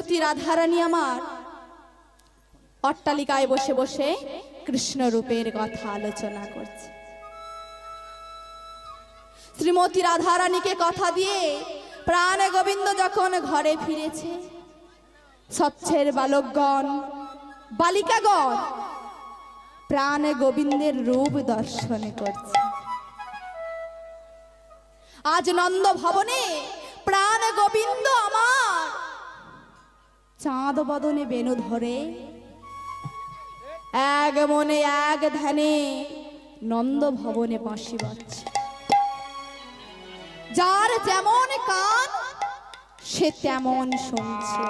শ্রীমতী রাধারানী আমার অট্টালিকায় বসে বসে কৃষ্ণ রূপের কথা আলোচনা করছে। শ্রীমতী রাধারানীকে কথা দিয়ে প্রাণ গোবিন্দ যখন ঘরে ফিরেছে, স্বচ্ছের বালকগণ বালিকাগণ প্রাণ গোবিন্দের রূপ দর্শন করছে। আজ নন্দ ভবনে প্রাণ গোবিন্দ আমার চাঁদ বদনে বেনু ধরে এক মনে এক ধ্যানে নন্দ ভবনে বাঁশি বাজছে। যার যেমন কান সে তেমন শুনছে।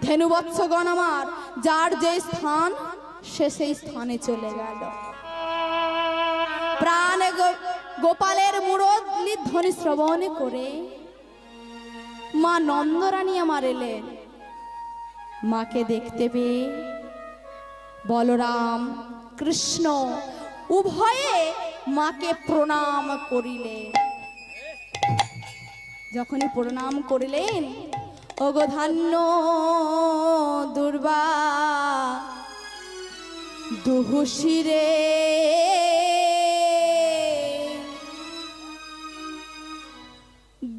ধেনুবৎসগণ আমার যার যে স্থান সে সেই স্থানে চলে গেল। প্রাণ গোপালের মুরলী ধ্বনি শ্রবণ করে মা নন্দরানী আমার এলেন। মাকে দেখতে পেয়ে বলরাম কৃষ্ণ উভয়ে মাকে প্রণাম করিলেন। যখনই প্রণাম করিলেন, ওগো ধান্য দুর্বা দুহুশিরে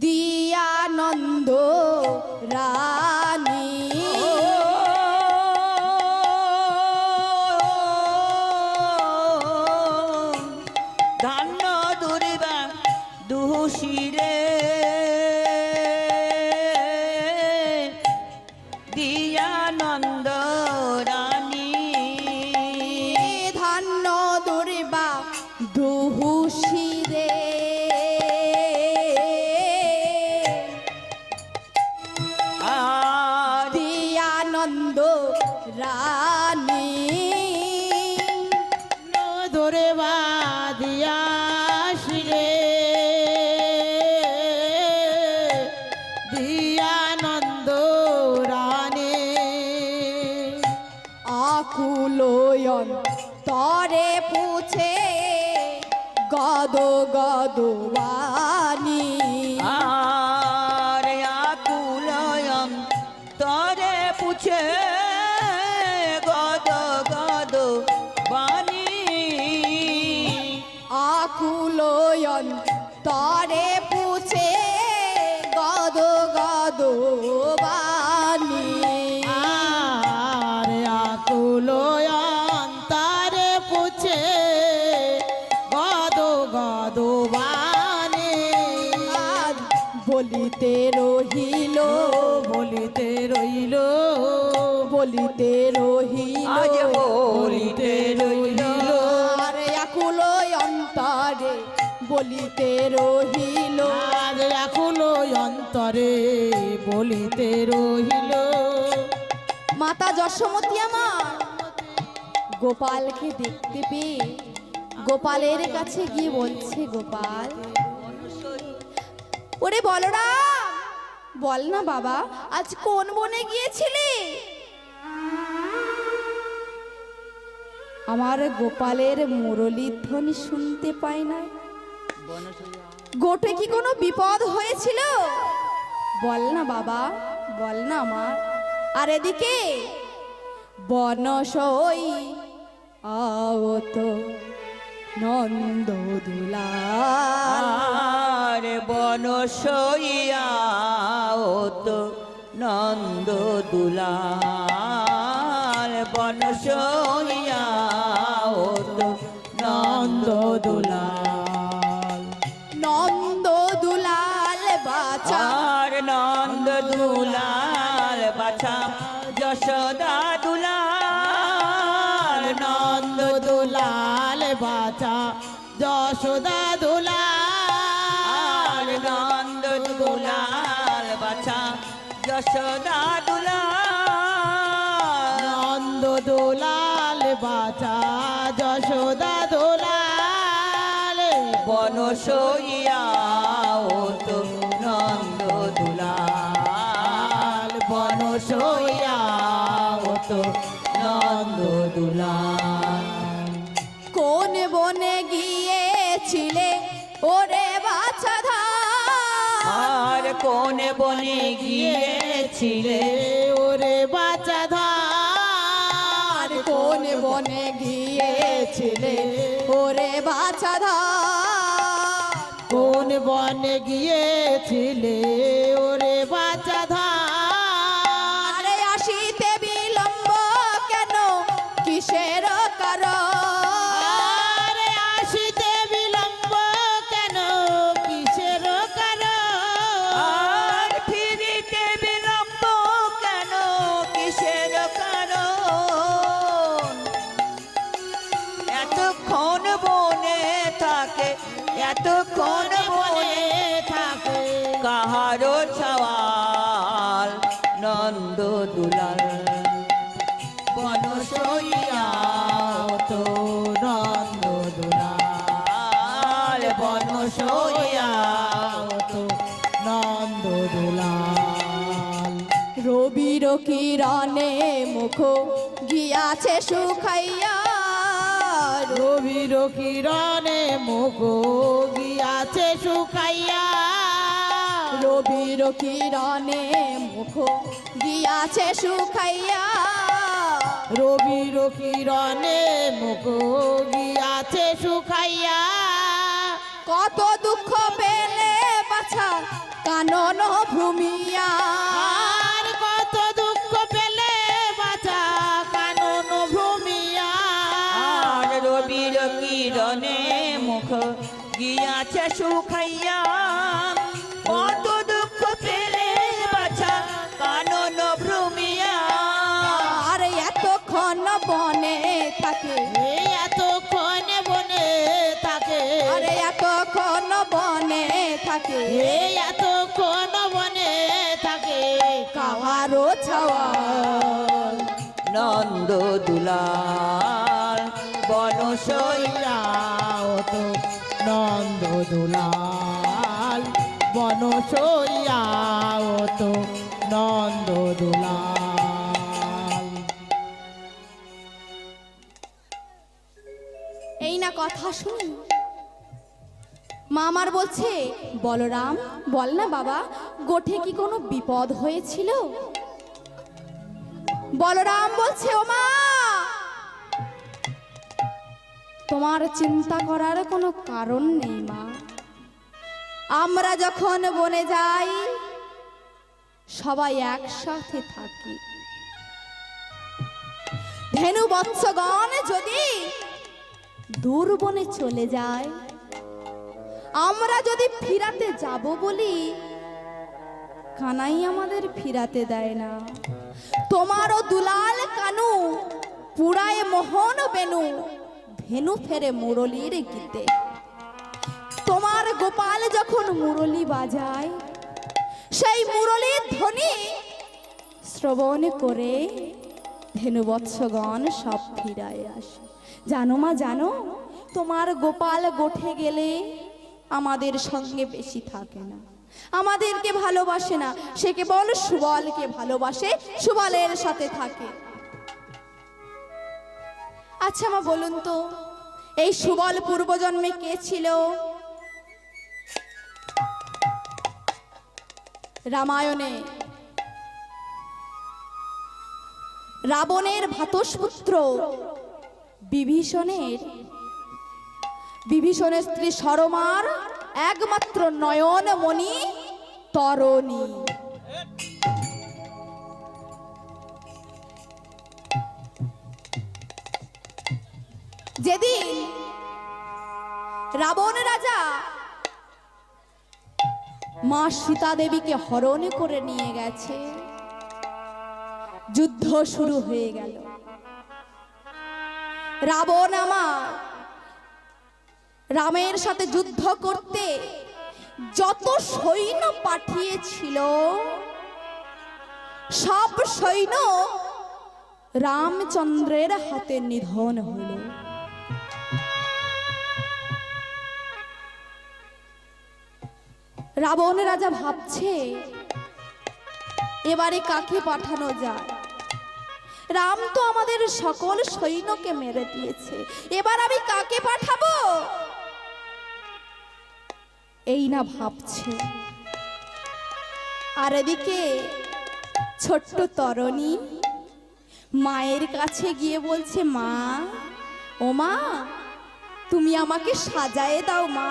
দিয়ানন্দ রানী ধান্য দুর্বা দুহুশিরে দিয়ানন্দ রানী ধান্য দুর্বা দুহুশিরে দিয়ানন্দ রানী ধরে বাদিয়া শিরে দিয়ানন্দ রানী আকুলয়ন তরে পুছে গদ গদ বাণী আর আকুলয়ন তরে পুছে গদ গদ বাণী আকুলয়ন তরে পুছে গদ গদ বাণী আর আকুলয়ন তরে পুছে গদ গদ বাণী আজ বলিতে রহিল বলিতে রইল বলিতে রহিল আজ বলিতে রইল আর আকুল অন্তরে বলিতে রহিল আর এখনো অন্তরে বলিতে রহিল মাতা যশোমতী আমার গোপালকে দেখতে পেয়ে গোপালের কাছে গিয়ে বলছে, গোপাল ওরে বলরাম বল না বাবা আজ কোন বনে গিয়েছিলি? আমার গোপালের মুরলীর ধ্বনি শুনতে পাই না। গোটে কি কোনো বিপদ হয়েছিল? বল না বাবা বল না আমার। আর এদিকে বনসই আওত নন্দ দুলাল আর বনসইয়া তো নন্দ দুলাল বনসইয়া তো নন্দ দুলাল নন্দ দুলাল বাছা আর নন্দ দুলাল বাছা যশোদা দুলাল নন্দ দুলাল বাছা যশোদা দুলাল নন্দ দুলাল বাছা যশোদা দুলাল নন্দ দুলাল বাছা যশোদা দুলাল বনসইয়া তো নন্দ দুলাল বনসইয়া তো নন্দ দুলাল কোন বনে গিয়েছিলে ওরে বাছা ধার? আর কোন বনে গিয়েছিলে ওরে বাঁচা ধার, কোন বনে গিয়েছিলে ওরে বাছা ধার, কোন বনে গিয়েছিলে ওরে বাঁচা ধার, আরে আসিতে বিলম্ব কেন কিসের কারণ, আরে আসিতে বিলম্ব কেন কিসের কারণ, আর ফিরিতে বিলম্ব কেন কিসের কারণ, এতক্ষণ বনে থাকে, এতক্ষণ বনে থাকে কাহারো ছাওয়াল নন্দ দুলাল, বনসইয়া তো নন্দ দুলাল, বনসইয়া তো নন্দ দুলাল, রবির কিরণে মুখ গিয়াছে শুকাইয়া, রবির কিরণে মুখ গিয়াছে শুকাইয়া, রবির কিরণে মুখ গিয়াছে শুকাইয়া, রবির কিরণে মুখ গিয়াছে শুকাইয়া, কত দুঃখ পেলে বাছা কানন ভূমিয়া, আর কত দুঃখ পেলে বাঁচা কানন ভূমিয়া, আর রবির কিরণে মুখ গিয়াছে শুকাইয়া, কত দুঃখ পেলে বাছা কানন ভ্রমিয়া, আর এতক্ষণ বনে থাকে, এই এতক্ষণ বনে থাকে, আরে এতক্ষণ বনে থাকে, এই এতক্ষণ বনে থাকে কাহারো ছাওয়া নন্দ দুলাল বনসইয়া তো নন্দ দুলাল, বনসইয়া তো নন্দ দুলাল, এই না কথা শুনি। মা আমার বলছে, বলরাম বল না বাবা, গোঠে কি কোনো বিপদ হয়েছিল? বলরাম বলছে, ও মা, তোমার চিন্তা করার কোনো কারণ নেই মা। আমরা যখন বনে যাই সবাই একসাথে থাকি, ধেনু বৎসগণ যদি দূর বনে চলে যায়, আমরা যদি ফিরাতে যাব বলি, কানাই আমাদের ফিরাতে দেয় না। তোমারও দুলাল কানু পুরায় মোহন বেনু, ধেনু ফেরে মুরলির গীতে। তোমার গোপাল যখন মুরলি বাজায়, সেই মুরলির ধ্বনি শ্রবণ করে ধেনু বৎসগণ সব ফিরায় আসে। জানো মা, জানো, তোমার গোপাল গোঠে গেলে আমাদের সঙ্গে বেশি থাকে না, আমাদেরকে ভালোবাসে না, সে কেবল সুবলকে ভালোবাসে, সুবলের সাথে থাকে। আচ্ছা মা বলুন তো, এই সুবল পূর্বজন্মে কে ছিল? রামায়ণে রাবণের ভ্রাতুষ্পুত্র বিভীষণের স্ত্রী সরমার একমাত্র নয়নমণি তরণী। যেদিন রাবণ রাজা মা সীতা দেবীকে হরণ করে নিয়ে গেছে, যুদ্ধ শুরু হয়ে গেল। রাবণ আমার রামের সাথে যুদ্ধ করতে যত সৈন্য পাঠিয়েছিল, সব সৈন্য রামচন্দ্রের হাতে নিধন হল। রাবণ রাজা ভাবছে, এবারে কাকে পাঠানো যায়? রাম তো আমাদের সকল সৈন্যকে মেরে দিয়েছে, এবার আমি কাকে পাঠাবো? এই না ভাবছে। আর এদিকে ছোট্ট তরণী মায়ের কাছে গিয়ে বলছে, মা, ও মা, তুমি আমাকে সাজায়ে দাও মা,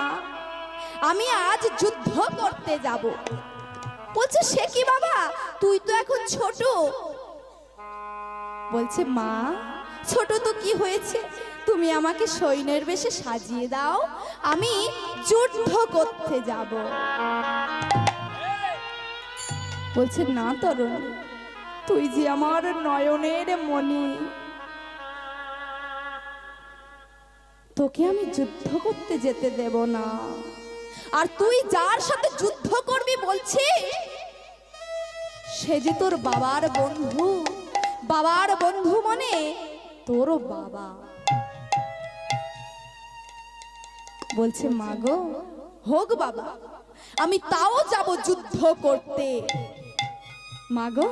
আমি আজ যুদ্ধ করতে যাব। বলছে, সে কি বাবা, তুই তো এখন ছোট। বলছে, মা, ছোট তো কি হয়েছে, তুমি আমাকে সৈন্যের বেশে সাজিয়ে দাও, আমি যুদ্ধ করতে যাব। বলছে, না তরুণ, তুই যে আমার নয়নের মণি, তোকে আমি যুদ্ধ করতে যেতে দেব না। আর তুই যার সাথে যুদ্ধ করবি বলছিস, সে যে তোর বাবার বন্ধু, বাবার বন্ধু মানে তোরও বাবা। বলছে, মা গো, হোক বাবা, আমি তাও যাব যুদ্ধ করতে। মা গো,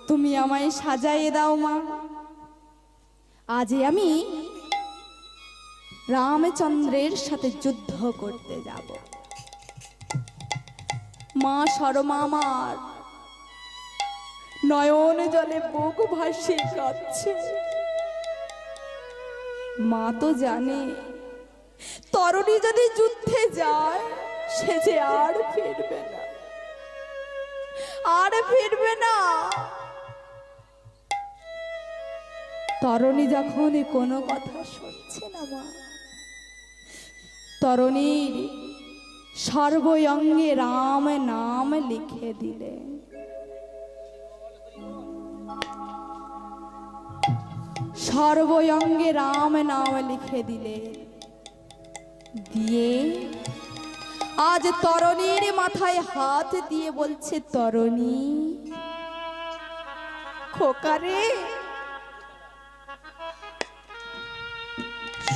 তুমি আমায় সাজাইয়ে দাও মা, আজই আমি রামচন্দ্রের সাথে যুদ্ধ করতে যাব। মা সরমা আমার নয়ন জলে বুক ভাসিয়ে কাঁদছে। মা তো জানে তরুণী যদি যুদ্ধে যায়, সে যে আর ফিরবে না, আর ফিরবে না। তরুণী যখন কোনো কথা শুনছে না মা, তরুণীর সর্বঙ্গে রাম নাম লিখে দিলে। সর্বঙ্গে রাম নাম লিখে দিলে, দিয়ে আজ তরুণীর মাথায় হাত দিয়ে বলছে, তরুণী, খোকারে,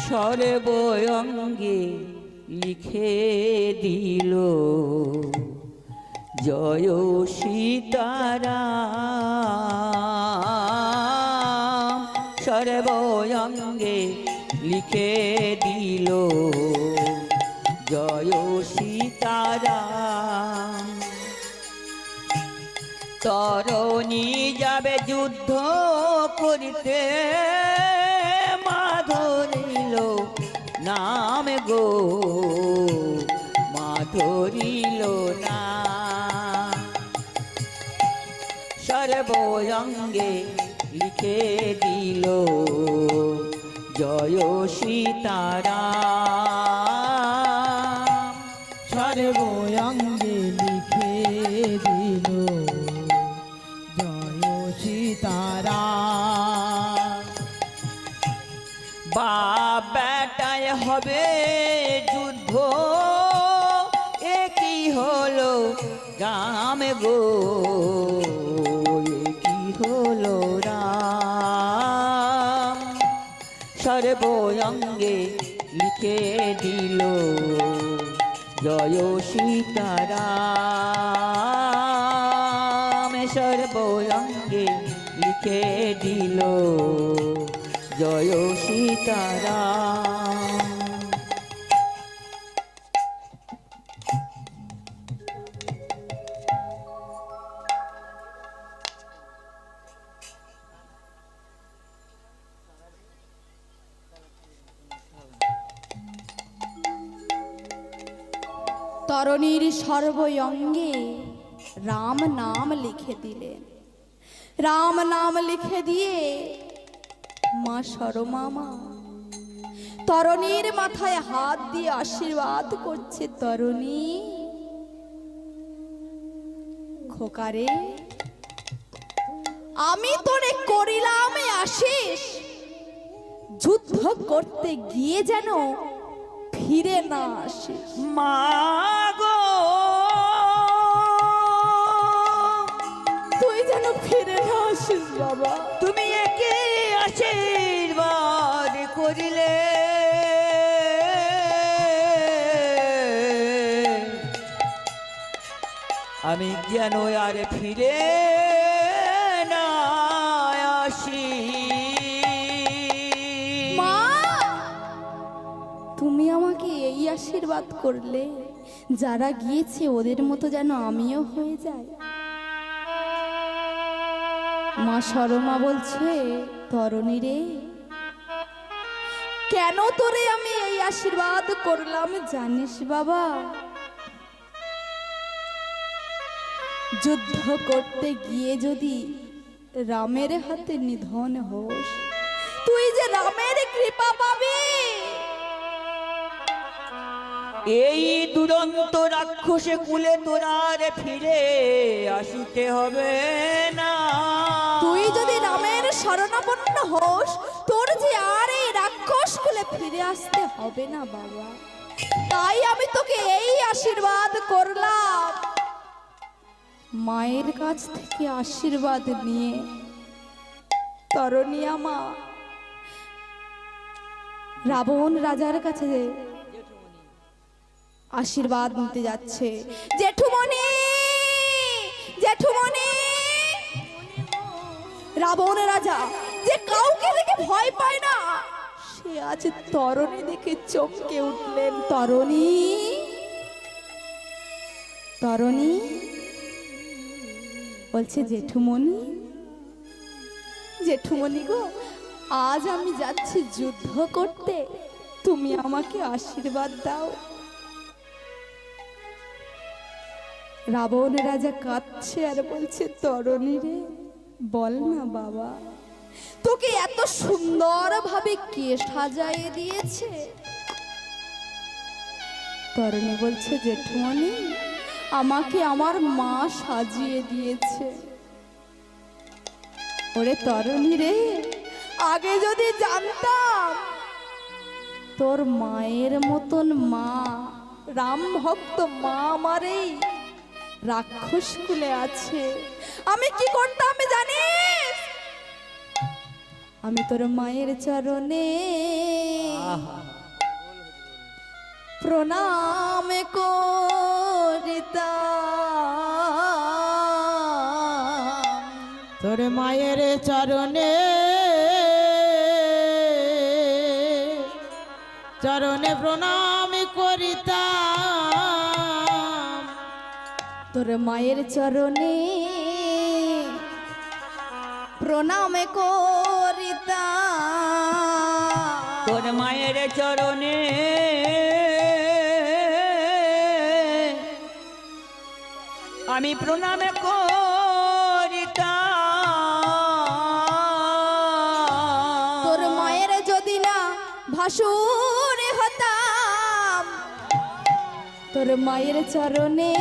সর্বঙ্গে লিখে দিল জয় সীতারাম। সর্বঙ্গে লিখে দিল জয় সীতারাম। তরুণী যাবে যুদ্ধ করিতে, মা ধরিল নাম গো, মা ধরিল না। সর্বঙ্গে লিখে দিল জয় সীতারাম। সর্বঙ্গে লিখে দিল জয় সীতারাম। বাপ বেটায় হবে যুদ্ধ, একই হলো রাম গো, একই হলো রাম। সর্বঙ্গে লিখে দিল জয় সীতারাম। সর্বঙ্গে লিখে দিল জয় সীতারাম। তরুণীর সর্বঙ্গে রাম নাম লিখে দিলেন। রাম নাম লিখে দিয়ে মা সরমা তরুণীর মাথায় হাত দিয়ে আশীর্বাদ করছে, তরুণী, খোকারে, আমি তোরে করিলাম আশিস, যুদ্ধ করতে গিয়ে যেন ফিরে না আসিস। মা গো, তুই যেন ফিরে না আসিস বাবা। তুমি একে আশীর্বাদ করিলে, আমি যেন আর ফিরে না আসি। মা, তুমি আমাকে এই আশীর্বাদ করলে, যারা গিয়েছে ওদের মতো যেন আমিও হয়ে যাই। মা সরমা বলছে, তরণী রে, কেন তোরে আমি এই আশীর্বাদ করলাম জানিস বাবা? যুদ্ধ করতে গিয়ে যদি রামের হাতে নিধন হোস, তুই যে রামের কৃপা পাবি। এই দুরন্ত রাক্ষসে কুলে তোরার ফিরে আসিতে হবে না। তুই যদি রামের শরণাপন্ন হোস, তোর যে আর এই রাক্ষস কুলে ফিরে আসতে হবে না বাবা। তাই আমি তোকে এই আশীর্বাদ করলাম, মায়ের কাছ থেকে আশীর্বাদ নিয়ে তরণী আমা রাবণ রাজার কাছে আশীর্বাদ নিতে যাচ্ছে। জেঠুমণি, জেঠুমণি, রাবণ রাজা যে কাউকে দেখে ভয় পায় না, সে আজ তরণী দেখে চমকে উঠলেন। তরণী, তরণী বলছে, জেঠুমণি, জেঠুমণি গো, আজ আমি যাচ্ছি যুদ্ধ করতে, তুমি আমাকে আশীর্বাদ দাও। রাবণ রাজা কাঁদছে আর বলছে, তরণী রে, বল না বাবা, তোকে এত সুন্দর ভাবে কে সাজাইয়ে দিয়েছে? তরণী বলছে, জেঠুমণি, আমাকে আমার মা সাজিয়ে দিয়েছে। ওরে তরণী রে, আগে যদি জানতাম তোর মায়ের মতন মা, রাম ভক্ত মা আমার এই রাক্ষস কুলে আছে, আমি কি করতাম জানিস? আমি তোর মায়ের চরণে প্রণাম করিতাম। তোর মায়ের চরণে চরণে প্রণাম করিতাম। তোর মায়ের চরণে প্রণাম করিতাম। তোর মায়ের চরণে আমি প্রণাম করিতাম। তোর মায়ের যদি না ভাসুর হতাম, তোর মায়ের চরণে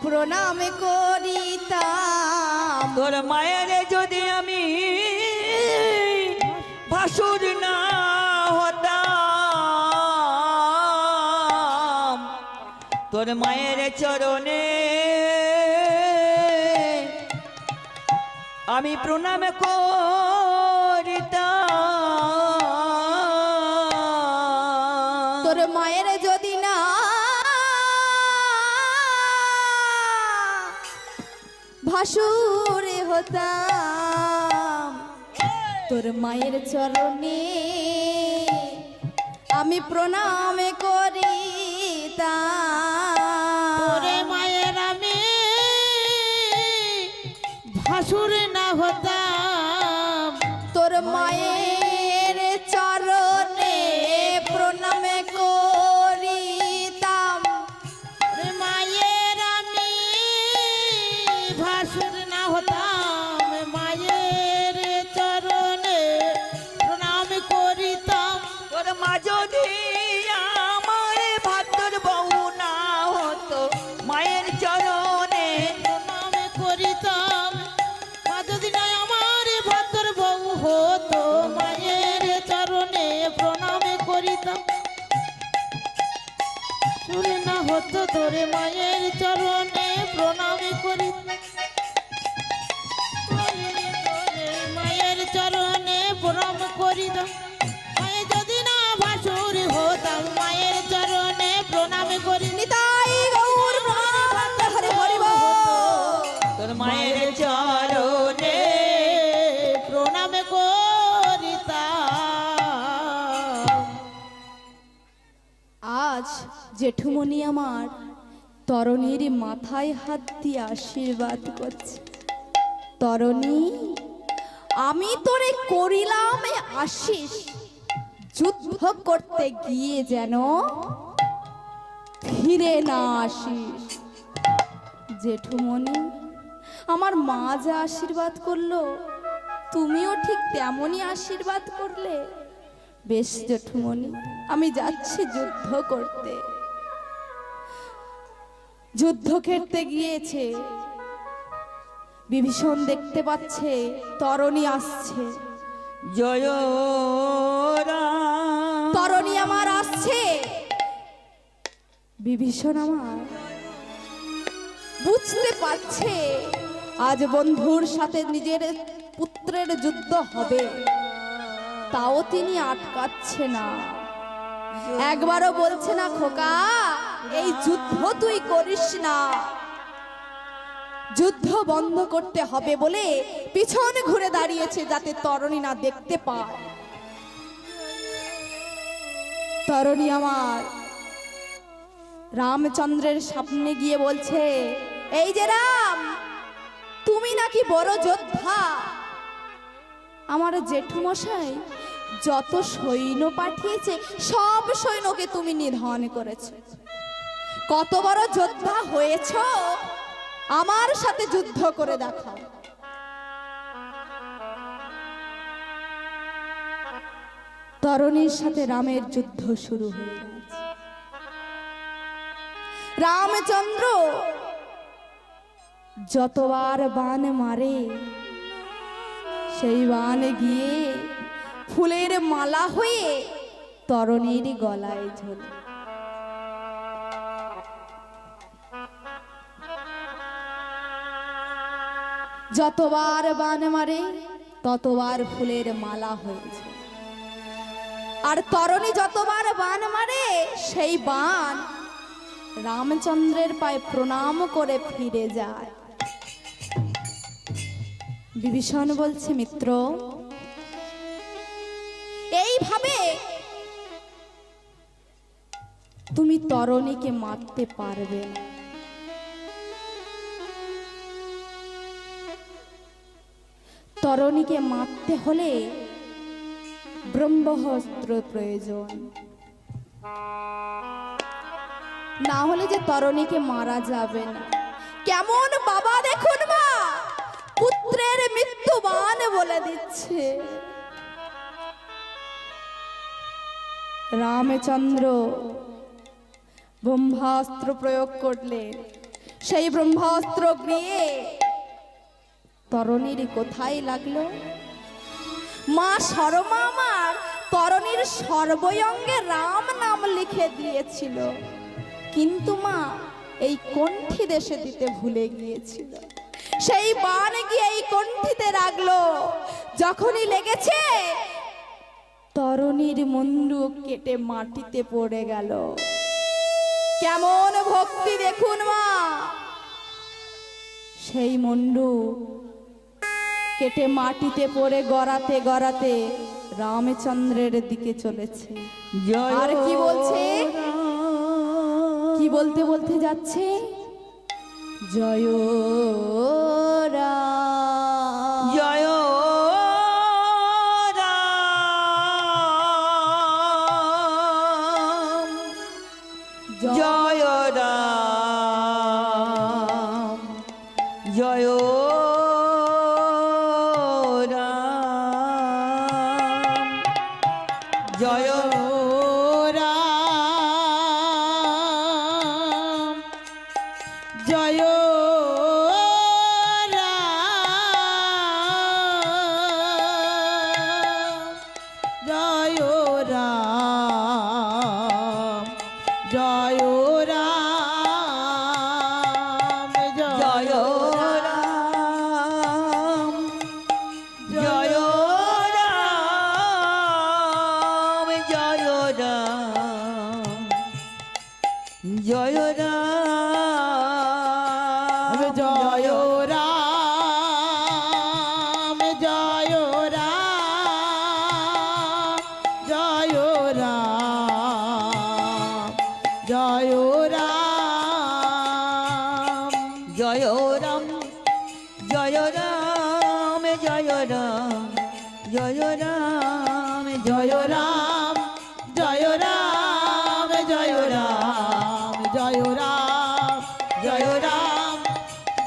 প্রণাম করিতাম। তোর মায়ের যদি আমি ভাসুর না হতাম, তোর মায়ের চরণে আমি প্রণাম করিতাম। তোর মায়ের যদি না ভাসুর হতাম, তোর মায়ের চরণে আমি প্রণাম করিতাম। তোরে মায়ের আমি ভাসুর না হতাম, তোর মায়ের চরণে প্রণাম করিতাম। তোরে মায়ের আমি ভাসুর না হতাম, মায়ের চরণে প্রণাম করিতাম। তোর মা যদি আমার ভাতর বউ না হতো, মায়ের চরণে প্রণাম করিতাম। মা যদি না আমার ভাতর বউ হতো, মায়ের চরণে প্রণাম করিতাম। শুনে না হতো তোরে মায়ের চরণে প্রণাম করিতাম। মায়ের চরণে প্রণাম করিতাম। মায়ের যদি না ভাসুর হতাম, মায়ের চরণে প্রণাম করি। নিতাই গৌর প্রেমানন্দ হরি হরি বল। তোর মায়ের চরণে প্রণাম করিতাম। আজ জেঠুমণি আমার তরণীর মাথায় হাত দিয়ে আশীর্বাদ করছে। তরণী, আমি তোরে করিলাম আশিস, যুদ্ধ করতে গিয়ে যেন ফিরে না আসিস। জেঠুমণি, আমার মা যা আশীর্বাদ করলো, তুমিও ঠিক তেমনই আশীর্বাদ করলে। বেশ জেঠুমণি, আমি যাচ্ছি যুদ্ধ করতে। যুদ্ধ খেলতে গিয়েছে, বিভীষণ দেখতে পাচ্ছে তরণী আসছে। জয় রাম। তরণী আমার আসছে, বিভীষণ আমার বুঝতে পারছে আজ বন্ধুর সাথে নিজের পুত্রের যুদ্ধ হবে, তাও তিনি আটকাচ্ছে না। একবারও বলছে না, খোকা এই যুদ্ধ তুই করিস না। যুদ্ধ বন্ধ করতে হবে বলে পিছনে ঘুরে দাঁড়িয়েছে, যাতে তরণী না দেখতে পায়। তরণী আমার রামচন্দ্রের সামনে গিয়ে বলছে, এই যে রাম, তুমি নাকি বড় যোদ্ধা। আমার জেঠুমশাই যত সৈন্য পাঠিয়েছে সব সৈন্যকে তুমি নিধন করেছো। কত বড় যোদ্ধা হয়েছ, আমার সাথে যুদ্ধ করে দেখাও। তরণীর সাথে রামের যুদ্ধ শুরু হয়ে গেছে। রামচন্দ্র যতবার বান মারে, সেই বান গিয়ে ফুলের মালা হয়ে তরণীর গলায় ঝোলে। যতবার বান মারে ততবার ফুলের মালা হয়েছে। আর তরণী যতবার বান মারে, সেই বান রামচন্দ্রের পায়ে প্রণাম করে ফিরে যায়। বিভীষণ বলছে, মিত্র, এইভাবে তুমি তরণীকে মারতে পারবে না। তরণীকে মারতে হলে ব্রহ্মাস্ত্র প্রয়োজন, না হলে যে তরণীকে মারা যাবে না। কেমন বাবা দেখুন মা, পুত্রের মৃত্যুবান বলে দিচ্ছে। রামচন্দ্র ব্রহ্মাস্ত্র প্রয়োগ করলেন। সেই ব্রহ্মাস্ত্র গিয়ে তরণীর কোথায় লাগলো? মা শর্মা আমার তরণীর সর্বঙ্গে রাম নাম লিখে দিয়েছিল, কিন্তু মা এই কণ্ঠী দেশে দিতে ভুলে গিয়েছিল। সেই বান গিয়ে এই কণ্ঠীতে লাগলো। যখনই লেগেছে, তরণীর মুন্ডু কেটে মাটিতে পড়ে গেল। কেমন ভক্তি দেখুন মা, সেই মুন্ডু কেটে মাটিতে পড়ে গড়াতে গড়াতে রামচন্দ্রের দিকে চলেছে। আর কি বলছে, কি বলতে বলতে যাচ্ছে, জয় রাম, জয় রাম, জয় রাম, জয় রাম, জয় রাম, জয় রাম, জয় রাম, জয় রাম, জয় রাম, জয় রাম, জয় রাম, জয় রাম, জয় রাম, জয় রাম, জয় রাম, জয় রাম, জয় রাম, জয় রাম, জয় রাম জয় রাম জয় রাম জয় রাম জয় রাম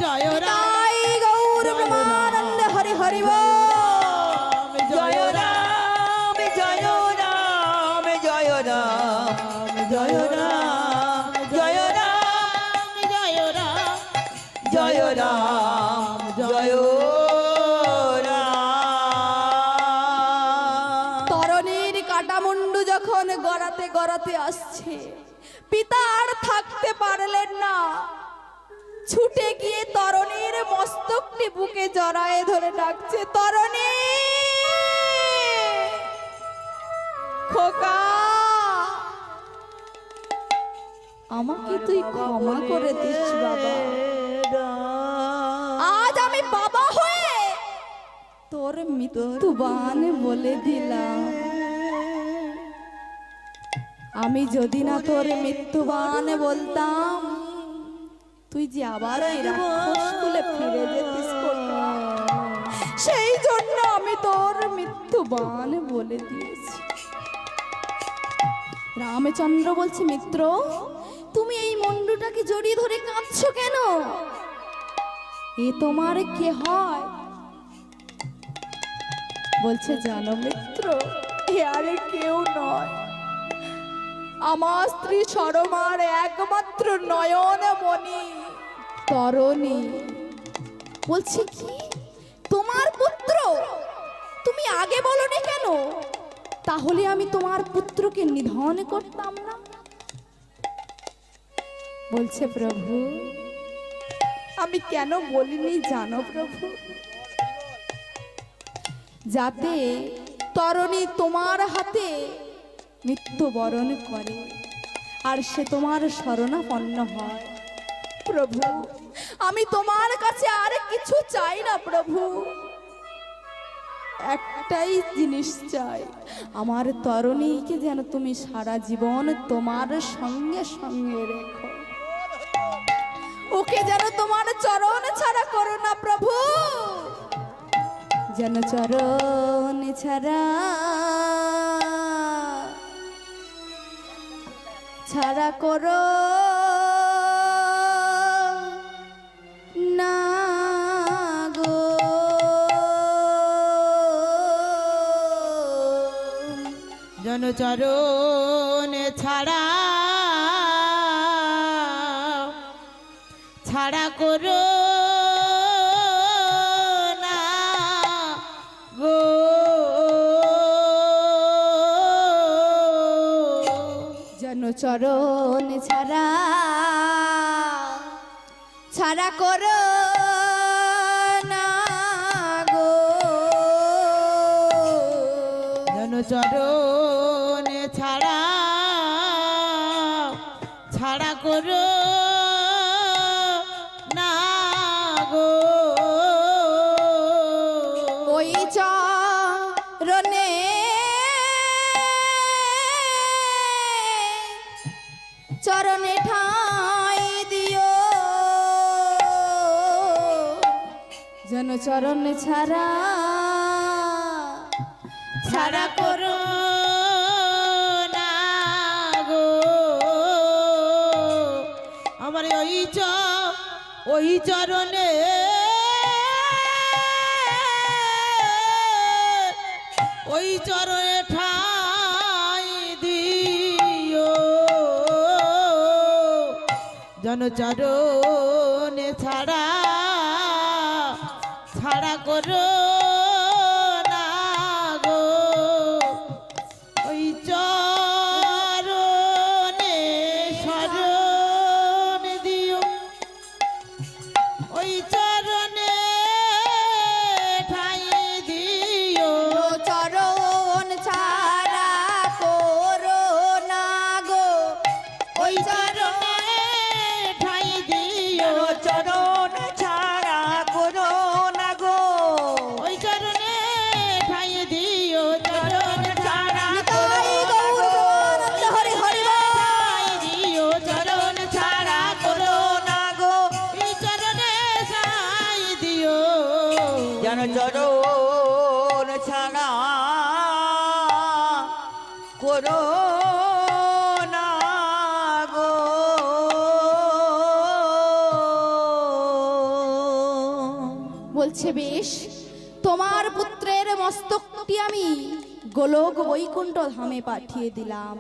জয় রাম তাই গৌর ব্রহ্মানন্দ হরি হরি বল। জয় রাম জয় রাম জয় রাম জয় রাম জয় রাম জয় রাম জয় রাম জয় রাম। তরণীর কাটামুন্ডু যখন গড়াতে গড়াতে আসছে, পিতা আর থাকতে পারলেন না, ছুটে গিয়ে তরণীর মস্তকটি বুকে জড়ায়ে ধরে ডাকছে, তরণী খোকা, আমাকে তুই ক্ষমা করে দিস বাবা। আজ আমি বাবা হয়ে তোর মৃত্যুবান বলে দিলাম। আমি যদি না তোর মৃত্যুবান বলতাম, তুই যে আবার ওই রাক্ষস কুলে ফিরে যেতিস খোকা। সেই জন্য আমি তোর মৃত্যুবান বলে দিয়েছি। রামচন্দ্র বলছে, মিত্র তুমি এই মুন্ডুটাকে জড়িয়ে ধরে কাঁদছো কেন? এ তোমার কে হয়? বলছে, জানো মিত্র, এ আরে কেউ নয়, আমার স্ত্রী সরমার একমাত্র নয়ন মণি তরণী। বলছে, কি তোমার পুত্র? তুমি আগে বলনি কেন? তাহলে আমি তোমার পুত্রকে নিধন করতাম না। বলছে, প্রভু আমি কেন বলিনি জানো প্রভু? যাতে তরণী তোমার হাতে মৃত্যুবরণ করে আর সে তোমার শরণাপন্ন হয়। প্রভু আমি তোমার কাছে আর কিছু চাই না প্রভু, একটাই জিনিস চাই, আমার তরণীকে যেন তুমি সারা জীবন তোমার সঙ্গে সঙ্গে রেখো, ওকে যেন তোমার চরণ ছাড়া করো না প্রভু, যেন চরণ ছাড়া ছাড়া করো না গো। জনচরণ ছাড়া ছাড়া করো না গো। জনচরণ ছাড়া ছাড়া করো না গো। জনচরণ ছাড়া ছাড়া করো না গো। ওই চরণে চরণে ঠাঁই দিও, যেন চরণ ছাড়া ছাড়া করো না গো। আমার ওই চরণে ওই চরণে ঠাঁই দিও, জনচরণে ছাড়া ছাড়া করো না গো। ওই চরণে শরণ দিও, ওই চরণে ঠাই দিও, চরণ ছাড়া করো না গো। ওই চরণে ঠাই দিও, চরণ ছাড়া করো না গো। করো না গো। বলছে বেশ, তোমার পুত্রের মস্তকটি আমি গোলক বৈকুণ্ঠ ধামে পাঠিয়ে দিলাম।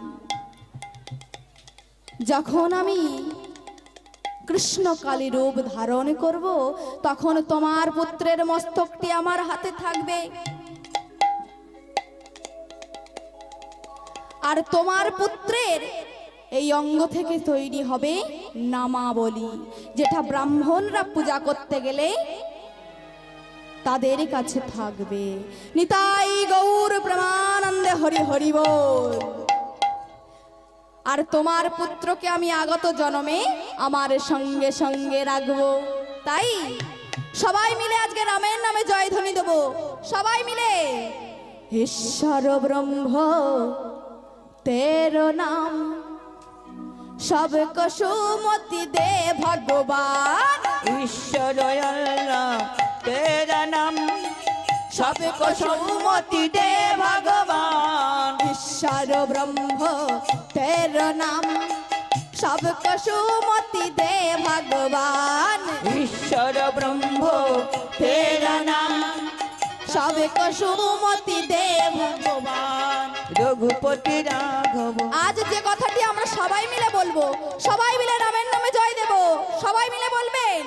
যখন আমি কৃষ্ণকালী রূপ ধারণ করব, তখন তোমার পুত্রের মস্তকটি আমার হাতে থাকবে। আর তোমার পুত্রের এই অঙ্গ থেকে তৈরি হবে নামাবলী, যেটা ব্রাহ্মণরা পূজা করতে গেলে তাদের কাছে থাকবে। নিতাই গৌর প্রেমানন্দে হরি হরি বল। আর তোমার পুত্রকে আমি আগত জন্মে আমার সঙ্গে সঙ্গে রাখবো। তাই সবাই মিলে আজকে রামের নামে জয়ধ্বনি দেব। সবাই মিলে ঈশ্বর ব্রহ্ম তেরো নাম सबको सुमति दे भगवान। ईश्वर अल्लाह तेरा नाम सबको सुमति दे भगवान। ईश्वर ब्रह्म तेरा नाम सबको सुमति दे भगवान। ईश्वर ब्रह्म तेरा नाम सबको सुमति दे भगवान। रघुपति राघव। আজ যে কথাটি আমরা সবাই মিলে বলবো, সবাই মিলে রামের নামে জয় দেব। সবাই মিলে বলবেন,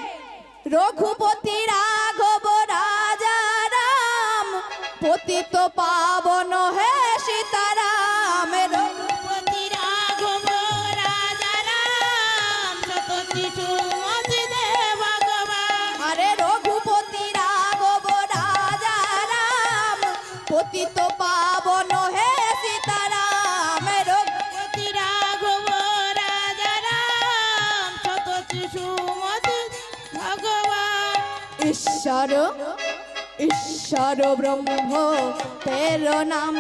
রঘুপতি রাঘব রাজা রাম পতিত পাবন হে সীতারাম। রঘুপতি রাঘব রাজা রাম সততি সুমতি দে ভগবান। আরে রঘুপতি রাঘব রাজা রাম পতিত পাবন হে সীতারাম। রঘুপতি রাঘব রাজা রাম সততি সুমতি ভগবান। ঈশ্বর ঈশ্বর ব্রহ্ম তেরো নাম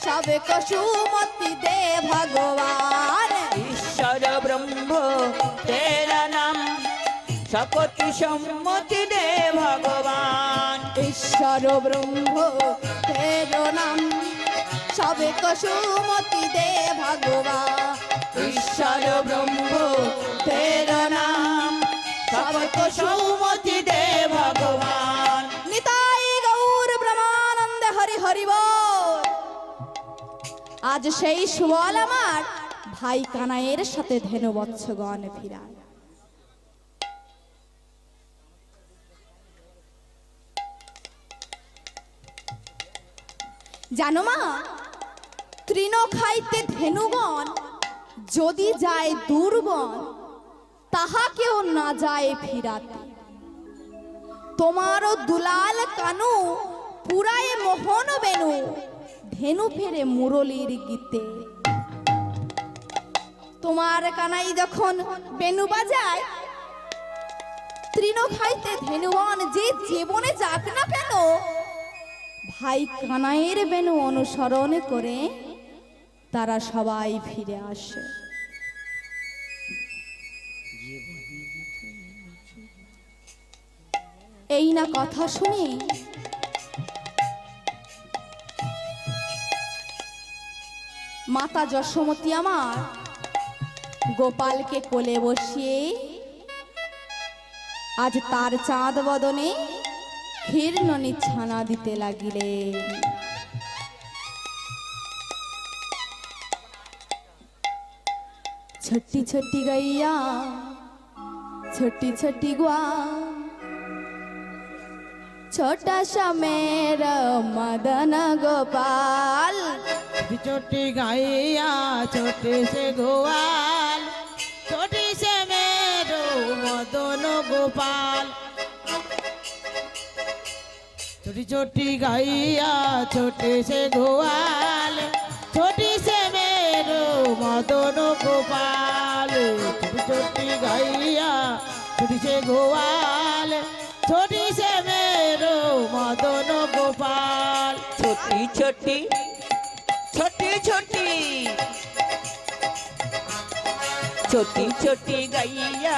सबको सुमति दे भगवान। ईश्वर ब्रह्म तेरा नाम सबको सम्मति दे भगवान। ঈশ্বর ব্রহ্ম তেরো নাম सबको सुमति दे भगवान। ईश्वर ब्रह्म तेरा नाम सबको सुमति दे भगवान। নিতাই গৌর ব্রহ্মানন্দ হরি হরি বল। আজ সেই সুবল আমার ভাই কানাইয়ের সাথে ধেনু বৎসগণ ফিরায়। জানো মা, তৃণ খাইতে ধেনুগণ যদি যায় দুর্বন, তাহাকেও না যায় ফিরাতে। তোমারও দুলাল কানু পুরায় মোহন বেনু, ধেনু ফেরে মুরলীর গীতে। তোমার কানাই যখন বেনু বাজায়, তৃণ খাইতে ধেনুগণ যে জীবনে যাক না কেন, ভাই কানাইয়ের বেনু অনুসরণ করে তারা সবাই ফিরে আসে। এই না কথা শুনি মাতা যশোমতী আমার গোপালকে কোলে বসিয়ে আজ তার চাঁদ বদনে ক্ষীর্ণনি ছানা দিতে লাগিলেন। छोटी छोटी गैया छोटी छोटी गुआ, छोटा सा मेरा मदन गोपाल। छोटी गैया छोटे से गोपाल, छोटी से मेरो मदन गोपाल। छोटी छोटी गैया छोटे से गोपाल, छोटी से मेरो मदन गोपाल। छोटी छोटी गैया छोटी से गोपाल, छोटी से मेरो मदन गोपाल। छोटी छोटी छोटी छोटी छोटी छोटी गैया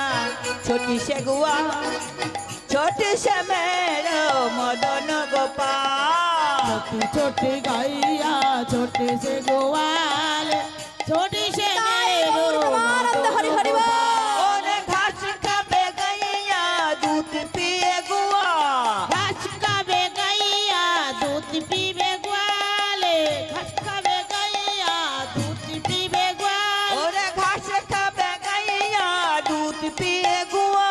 छोटी से गुआ, छोटी से मेरो मदन गोपाल। छोटी छोटी गैया छोटे से गोवाल छोटी से मेरो परमानंद हरि हरि बोल। ओरे घास खाबे गैया दूध पिए गुआ घास खावे गैया दूध पीवे ग्वाले घास खावे गैया दूध पीवे ग्वाल ओरे घास खाबे गैया दूध पिए गुआ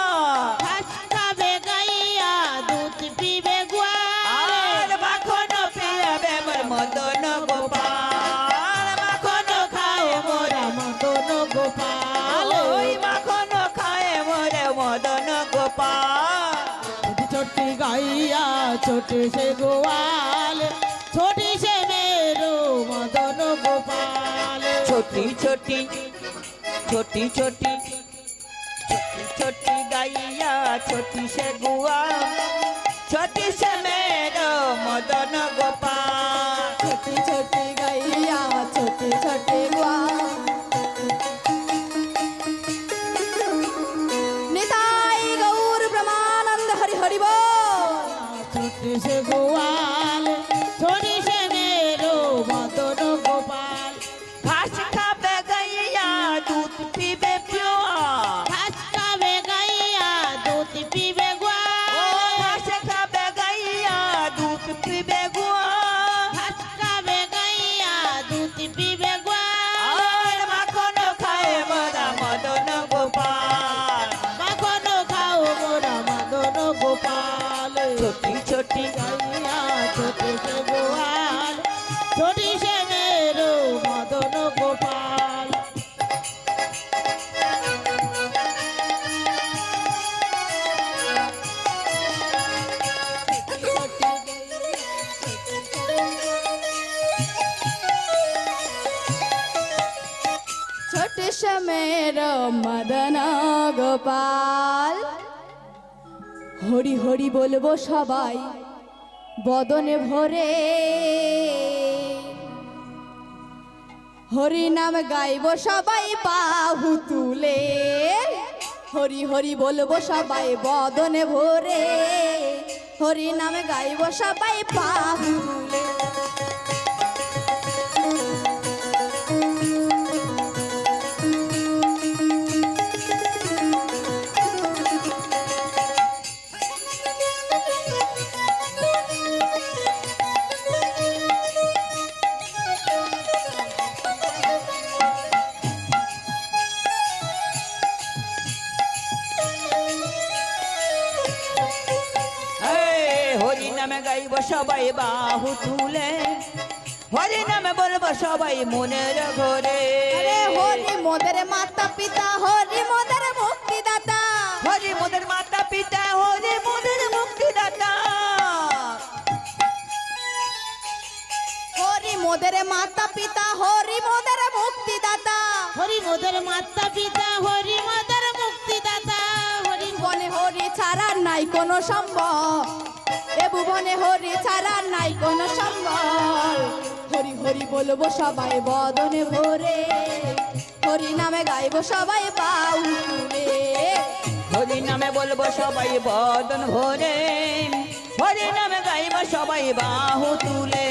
घास खावे गैया दूध पीवे ग्वाल আর মাখন পিয়াবে মোর মদন গোপাল মাখন খায় মোরে মদন গোপাল ওই মাখন খায় মোরে মদন গোপাল छोटी गैया छोटे से गोवाल छोटी से मेरो मदन गोपाल छोटी छोटी छोटी छोटी छोटी गैया छोटी से गुआ छोटी से मेरो मदन गोपाल छोटी छोटी गैया छोटे छोटे निताई गौर ब्रह्मानंद हरि हरि बोल। छोटे से गोवाल छोटी से मेरो मदन गोपाल घास खाबे गैया दूध पीबे पियोआ घास खावे गैया दूध पीवे ग्वाल घास खाबे गैया दूध पीबे गुआ घास खावे गैया दूध पीवे ग्वाल और माखन खाए मोरा मदन गोपाल माखन खाओ मोरा मदन गोपाल छोटी छोटी गैया छोटे से गोवाल छोटी से मेरो मदन गोपाल छोटे समेर मदन गोपाल হরি হরি বলবো সবাই বদনে ভরে হরি নাম গাইবো সবাই বাহু তুলে হরি হরি বলবো সবাই বদনে ভরে হরি নাম গাইবো সবাই বাহু তুলে হরি নামে গাইব সবাই বাহু তুলে হরি নামে বলবো সবাই মনের ঘরে আরে হরি মোদের মাতা পিতা হরি মোদের মুক্তিদাতা হরি মোদের মাতা পিতা হরি মোদের মুক্তিদাতা হরি মোদের মাতা পিতা হরি মোদের মুক্তিদাতা হরি মোদের মাতা পিতা হরি মোদের মুক্তিদাতা হরি বনে হরি ছাড়া নাই কোনো সম্ভব এ ভুবনে হরি ছাড়া নাই কোনো সম্বল হরি হরি বলবো সবাই বদনে ভরে হরি নামে গাইবো সবাই বাউ তুলে হরি নামে বলবো সবাই বদন ভরে হরি নামে গাইব সবাই বাহু তুলে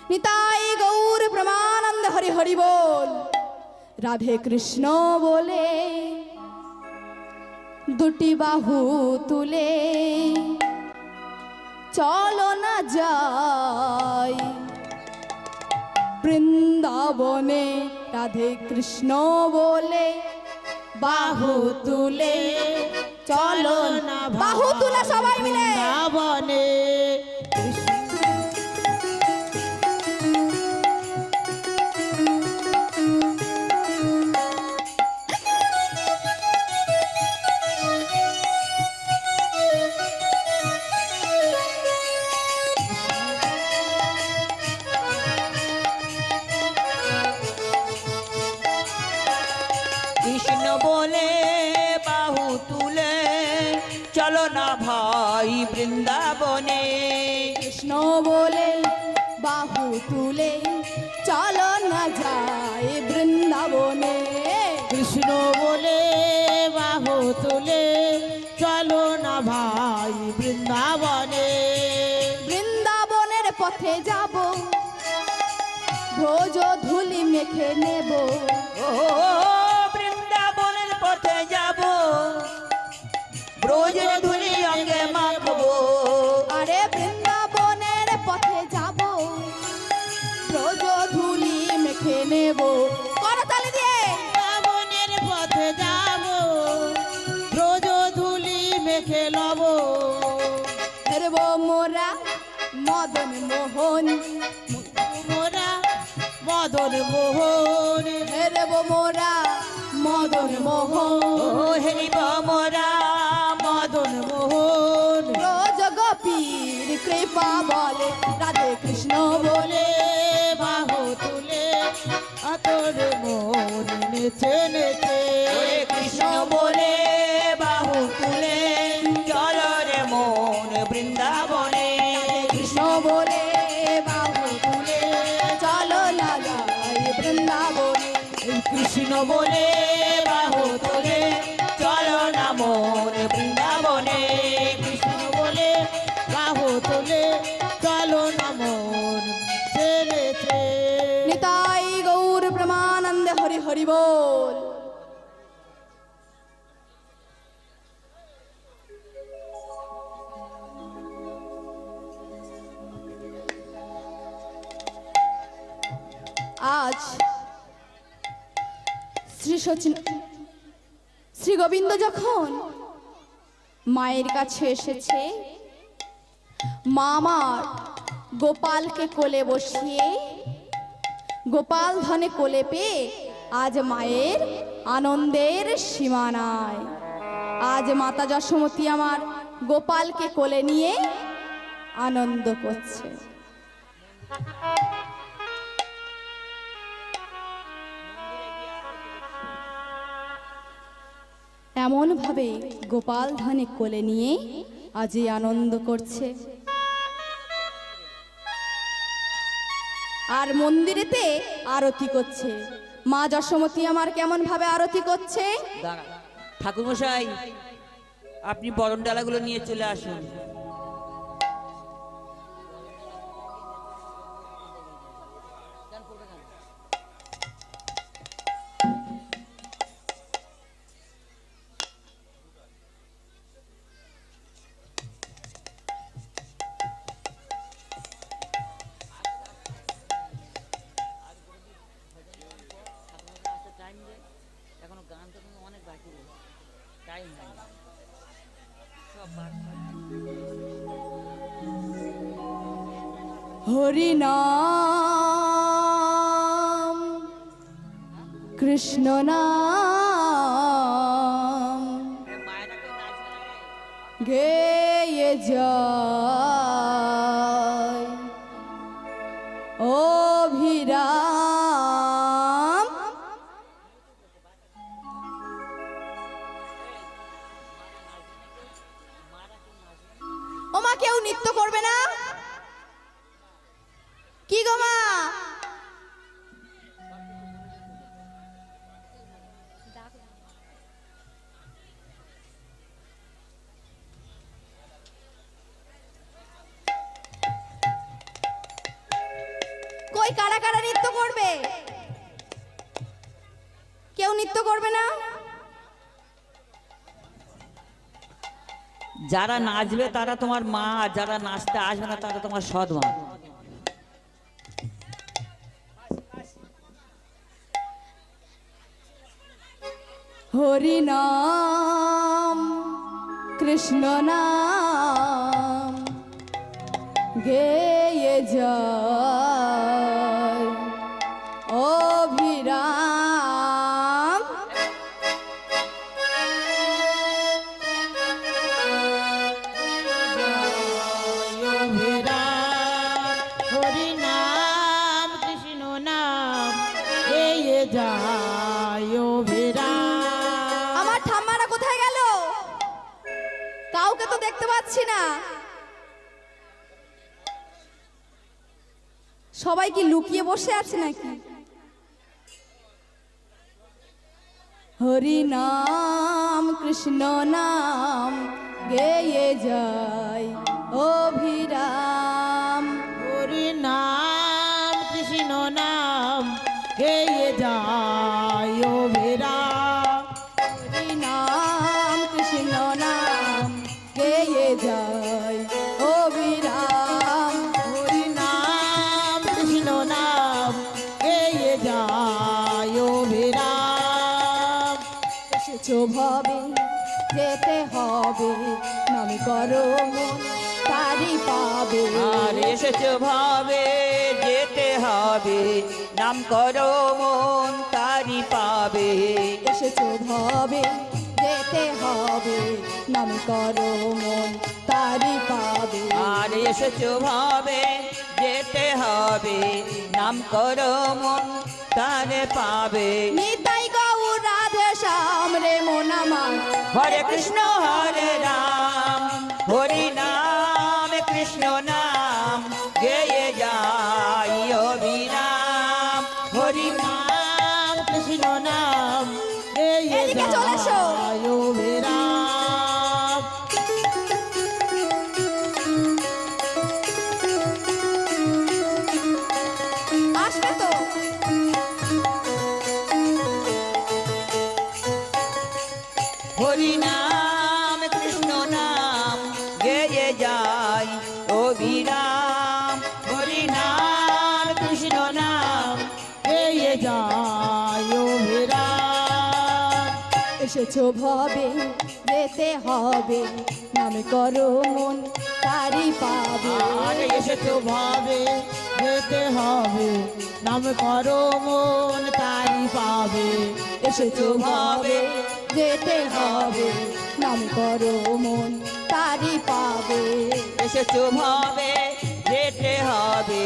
নিতাই গৌর প্রমানন্দ হরি হরি বল রাধে কৃষ্ণ বলে দুটি বাহু তুলে চলো না যাই বৃন্দাবনে রাধে কৃষ্ণ বলে বাহু তুলে চলো না বাহু তুলে সবাই মিলে বনে চলো না ভাই বৃন্দাবনে। কৃষ্ণ বলে বাহু তুলে চলো না যাই বৃন্দাবনে। কৃষ্ণ বলে বাহু তুলে চলো না ভাই বৃন্দাবনে। বৃন্দাবনের পথে যাব ব্রজ ধুলি মেখে নেব। ও বৃন্দাবনের পথে যাব, ব্রজের ধুলি অঙ্গে মাখবো। আরে বৃন্দাবনের পথে যাব ব্রজ ধুলি মেখে নেব। করতালি দিয়ে বৃন্দাবনের পথে যাব, ব্রজ ধুলি মেখে লব। হেরব মোরা মদন মোহন, মোরা মদন মোহন, হেরব মোরা মদন মোহন। ও হেরিব মোরা মদন মোহন। ব্রজ গোপীর কৃপা বলে রাধে কৃষ্ণ বলে। বলে বাহু তুলে আতর মন নেচে নেচে। ওরে কৃষ্ণ বলে বাহু তুলে চলো রে মন বৃন্দাবনে। কৃষ্ণ বলে বাহু তুলে চলো না যাই বৃন্দাবনে। কৃষ্ণ বলে বাহু তুলে চলো না মন বৃন্দাবনে। কৃষ্ণ বলে বাহু তুলে চলো না মন চেনেছে। নিতাই গৌর প্রেমানন্দে হরি হরি বল। আজ শ্রী গোবিন্দ যখন মায়ের কাছে এসেছে, মা আমার গোপালকে কোলে বসিয়ে গোপাল ধনে কোলে পেয়ে আজ মায়ের আনন্দের সীমা নাই। আজ মাতা যশোমতী আমার গোপালকে কোলে নিয়ে আনন্দ করছে। এমন ভাবে গোপাল ধনে কোলে নিয়ে আজ এই আনন্দ করছে। আর মন্দিরেতে আরতি করছে। মা যশোমতী আমার কেমন ভাবে আরতি করছে। ঠাকুরমশাই, আপনি বরণ ডালাগুলো নিয়ে চলে আসুন। এখনো গান তো অনেক বাকি রয়েছে, টাইম হয়নি সব। হরি নাম কৃষ্ণ নাম গেয়ে যায় অভিরাম। ওমা কেউ নৃত্য করবে না? কি গো মা? কই কারা কারা নৃত্য করবে? কেউ নৃত্য করবে না? যারা নাচবে তারা তোমার মা, আর যারা নাচতে আসবে না তারা তোমার সৎ মা। হরি নাম কৃষ্ণ নাম গেয়ে যায় অভিরাম। হরি নাম কৃষ্ণ নাম এই যায় অভিরাম। আমার ঠাম্মারা কোথায় গেল? কাউকে তো দেখতে পাচ্ছি না। সবাই কি লুকিয়ে বসে আছে নাকি? হরি নাম কৃষ্ণ নাম গেয়ে যায় অভিরাম। হরি নাম কৃষ্ণ নাম গেয়ে যায় অভিরাম। হরি নাম কৃষ্ণ নাম গেয়ে যায় অভিরাম। হরি নাম কৃষ্ণ নাম গেয়ে যায় অভিরাম। এসেছো ভবে যেতে হবে, নাম করো মন তারি পাবে। আর এসেছো ভাবে যেতে হবে, নাম করো মন তারি পাবে। এসেছো ভবে যেতে হবে, নাম করো মন তারি পাবে। আর এসেছো ভাবে যেতে হবে, নাম করো মন তারে পাবে। নিতাই গৌর রাধে শ্যাম রে মন আমার। হরে কৃষ্ণ হরে রাম, হরি নাম কৃষ্ণ নাম গেয়ে যাই অভিরাম। হরি নাম কৃষ্ণ নাম গেয়ে এদিকে চলে এসো। যায় অভিরাম। আসবে তো? হরি নাম কৃষ্ণ নাম গেয়ে যাই অভিরাম। হরি নাম কৃষ্ণ নাম গেয়ে যায় অভিরাম। এসেছো ভবে যেতে হবে, নাম করো মন তারি পাবে। আর এসেছো ভাবে যেতে হবে, নাম করো মন তারি পাবে। এসেছো ভবে যেতে হবে, নাম করো মন তারি পাবে। এসেছো ভাবে যেতে হবে,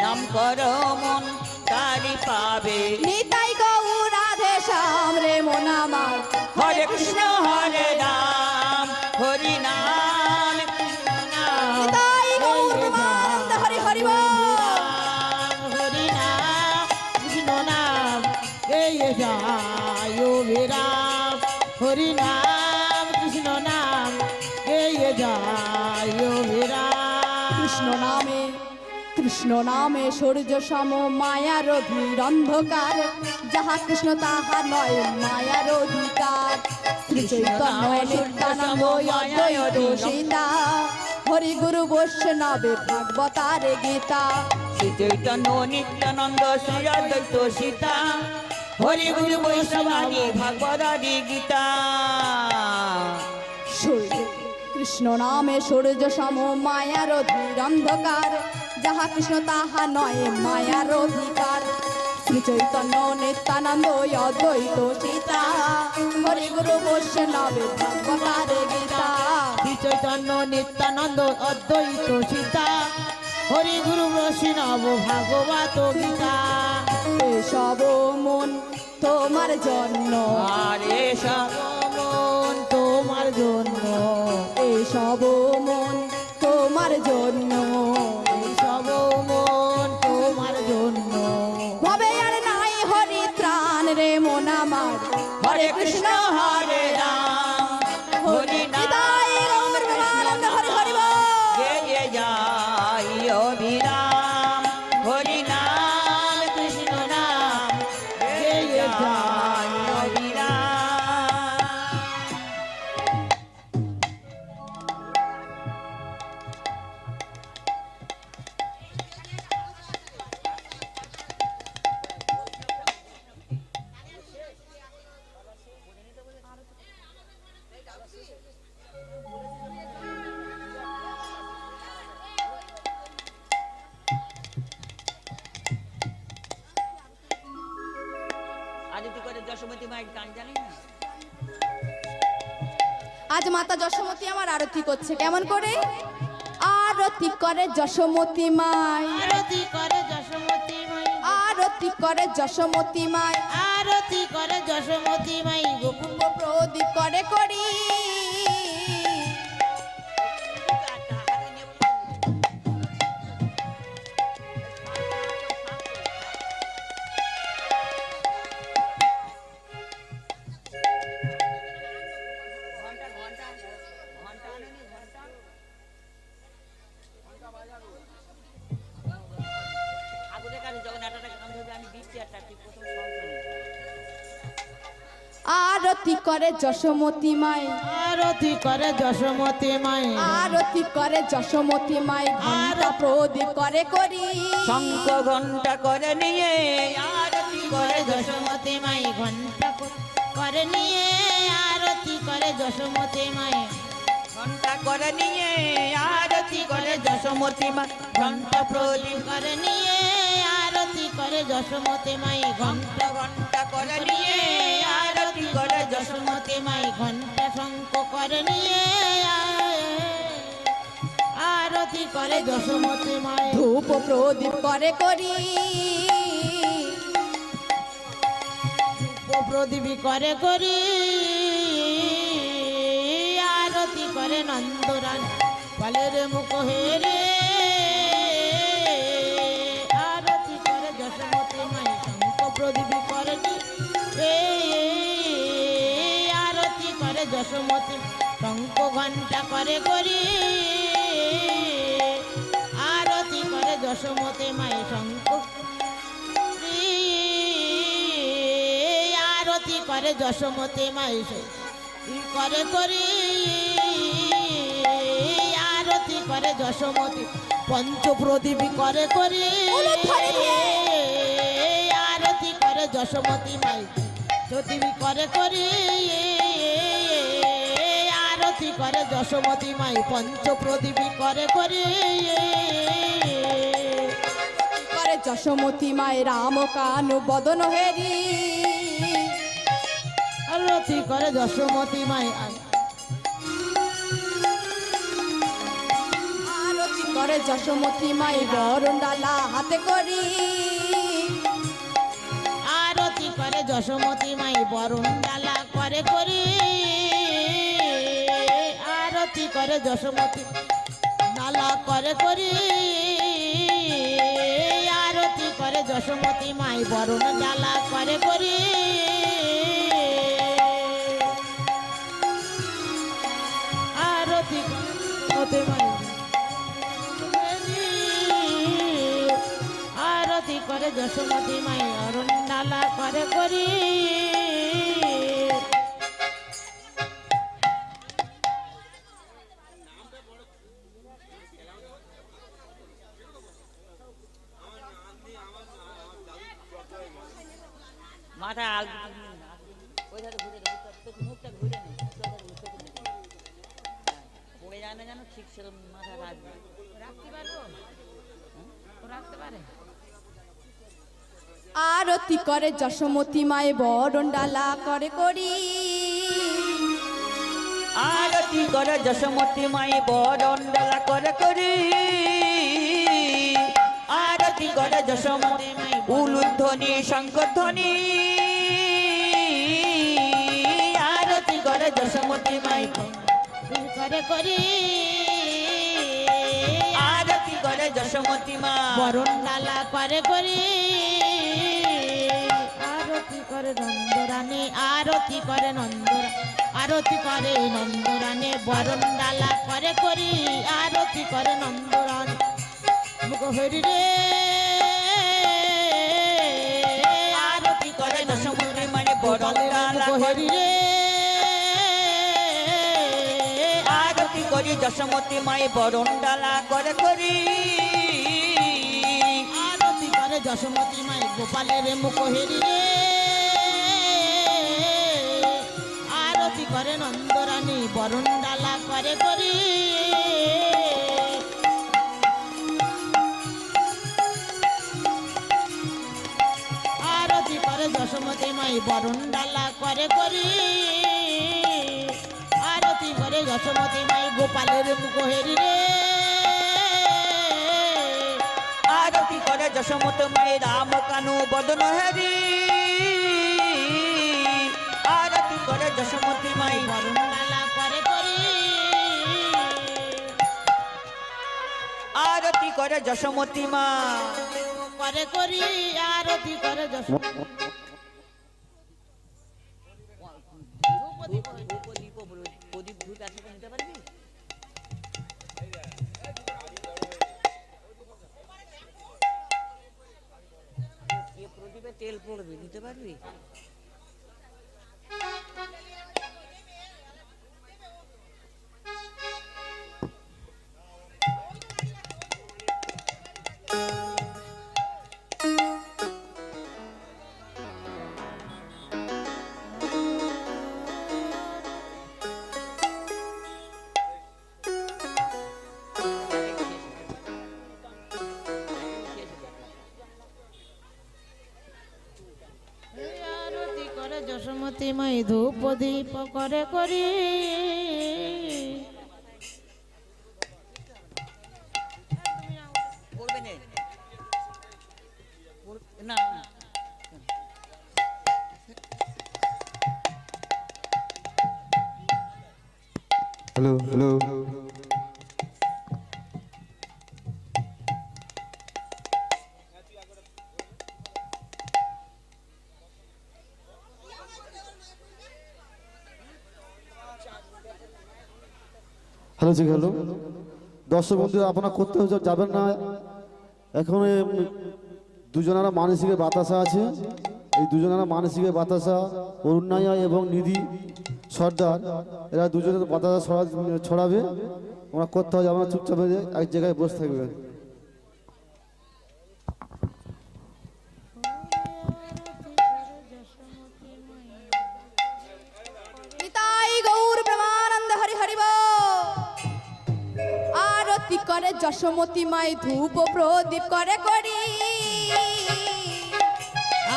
নাম করো মন তারি পাবে। নিতাই গৌর রাধে শ্যাম রে মন আমার। হরে কৃষ্ণ হরে রাম, হরি নাম কৃষ্ণ নাম নিতাই গৌর প্রেমানন্দ হরি হরি বল। হরি নাম কৃষ্ণ নাম গেয়ে যায় অভিরাম। হরি নাম কৃষ্ণ নাম গেয়ে যায় অভিরাম। কৃষ্ণ নামে সূর্য সম মায়ার অধীর অন্ধকার। যাহা কৃষ্ণ তাহা নয় মায়ার অধিকার। শ্রী চৈতন্য নিত্যানন্দ অদ্বৈত সীতা, হরি গুরু বৈষ্ণবে ভাগবতার গীতা। শ্রী চৈতন্য নিত্যানন্দ শ্রী অদ্বৈত সীতা, হরি গুরু বৈষ্ণবাণী ভাগবতারি গীতা। কৃষ্ণ নামে সূর্য সম মায়ার অধীর অন্ধকার। যাহা কৃষ্ণ তাহা নয় মায়ার অধিকার। শ্রী চৈতন্য নিত্যানন্দ অদ্বৈত সীতা, হরি গুরু বৈষ্ণবে ভাগবতার গীতা। শ্রী চৈতন্য নিত্যানন্দ অদ্বৈত সীতা, হরি গুরু বৈষ্ণব ভাগবত গীতা। এসব মন তোমার জন্য, আর এসব মন তোমার জন্য, এসব মন তোমার জন্য। সব মন তোমার জন্য। ভবে আর নাই হরি ত্রাণ রে মন আমার। হরে কৃষ্ণ হরে রাম, হরি নাম নিতাই গৌর প্রেমানন্দ হরি হরি বল। গেয়ে যাই অভিরাম। হরি নাম কৃষ্ণ নাম গেয়ে যাই অভিরাম। আদিত্য করে যশোমতী মায়ের গান জানি না? আজ মাতা যশোমতী আমার আরতি করছে। কেমন করে? আরতি করে যশোমতী মাই, আরতি করে যশোমতী মাই, আরতি করে যশোমতী মাই। আরতি করে যশোমতী মাই। গোকুল প্রদীপ করে করি আরতি করে যশোমতী মাই, আরতি করে যশোমতী মাই, আরতি করে যশোমতী মাই, ঘণ্টা প্রদীপ করে করি, শঙ্খ ঘণ্টা করে নিয়ে আরতি করে যশোমতী মাই ঘণ্টা করে নিয়ে আরতি করে যশোমতী মাই, ঘণ্টা করে নিয়ে আরতি করে যশোমতী মা, ঘণ্টা প্রদীপ করে নিয়ে আরতি করে যশোমতী মাই, ঘণ্টা ঘণ্টা করে নিয়ে আরতি করে যশোমতী যশোমতী মাই, ঘণ্টা শঙ্খ করে নিয়ে আরতি করে যশোমতী মাই, ধূপ প্রদীপ করে করি, প্রদীপ করে করি আরতি করে নন্দরান ফলের মুখ হেরে আরতি করে যশোমতী মাই, শঙ্খ প্রদীপ করে আরতি করে যশোমতী, শঙ্খ ঘণ্টা করে করি আরতি করে যশোমতী মাই, শঙ্খ আরতি করে যশোমতী মাই, করে করি আরতি করে যশোমতী, পঞ্চ প্রদীপ করে করি আরতি করে যশোমতী মাই, প্রদীপ করে করি আরতি করে যশোমতী মাই, পঞ্চ প্রদীপ করে করি করে যশোমতী মাই, রাম কানু বদন হেরি, আরতি করে যশোমতী মাই, আরতি করে যশোমতী মাই, বরণ ডালা হাতে করি, আরতি করে যশোমতী মাই, বরণ ডালা করে করি আরতি করে যশোমতী ডালা করে করি আরতি করে যশোমতী মাই, বরণ ডালা করে করি আরতি করে মাই, আরতি করে যশোমতী মাই, অরুণ ডালা করে করি মাথা আলু ওই ধারে ঘুরে দে, মুখটা ঘুরে নে, পড়ে যায় না জানো, ঠিক সেরকম মাথা রাখবে। রাখতে পারবো রাখতে পারে আরতি করে যশোমতী মাই, বরণ ডালা করে করি, আরতি করে যশোমতী মাই, বরণ ডালা করে করি আরতি করে যশোমতী মাই, উলুধ্বনি শঙ্করধ্বনি আরতি করে যশোমতী মাই, করে করি আরতি করে যশোমতী মা, বরণ ডালা করে করি আরতি করে নন্দরানী, আরতি করে নন্দরা, আরতি করে নন্দরানী, বরণ ডালা করে করি আরতি করে নন্দরানী, মুখ হরি রে আরতি করে যশোমতী মাই, বরণ ডালা করে হরি রে আরতি করি যশোমতী মাই, বরণ ডালা করে করি আরতি করে যশোমতী মাই, গোপালের মুখ হেরি রে আরতি করে নন্দরানী, বরণ ডালা করে করি আরতি করে যশোমতী মাই, বরণ ডালা করে করি আরতি করে যশোমতী মাই, গোপালের মুখ হেরি রে আরতি করে যশোমতী মাই, রাম কানু বদন হেরি আরতি করে যশোমতী মাই, বরণ ডালা করে করি আরতি করে যশোমতী মা, করে করি আরতি করে যশোমতী প্রদীপ ধূপ একসাথে নিতে পারবি? প্রদীপে তেল পড়বে। পারবি? আরতি করে যশোমতী মাই ধূপ দীপ করে করি পড়বে নে। না হ্যালো হ্যালো হ্যালো জি হ্যালো দর্শক বন্ধু আপনারা কোথাও যাবেন না এখন দুজনেরা মানসিকে বাতাসা আছে এই দুজনেরা মানসিকে বাতাসা অরুণায়া এবং নিধি সর্দার এরা দুজনের বাতাসা ছড়াবে ওরা কোথাও যাবেন না চুপচাপ হয়ে এক জায়গায় বসে থাকবেন নিতাই গৌর প্রেমানন্দ হরি হরি বল। আরতি করে যশোমতী মাই ধূপ প্রদীপ করে করি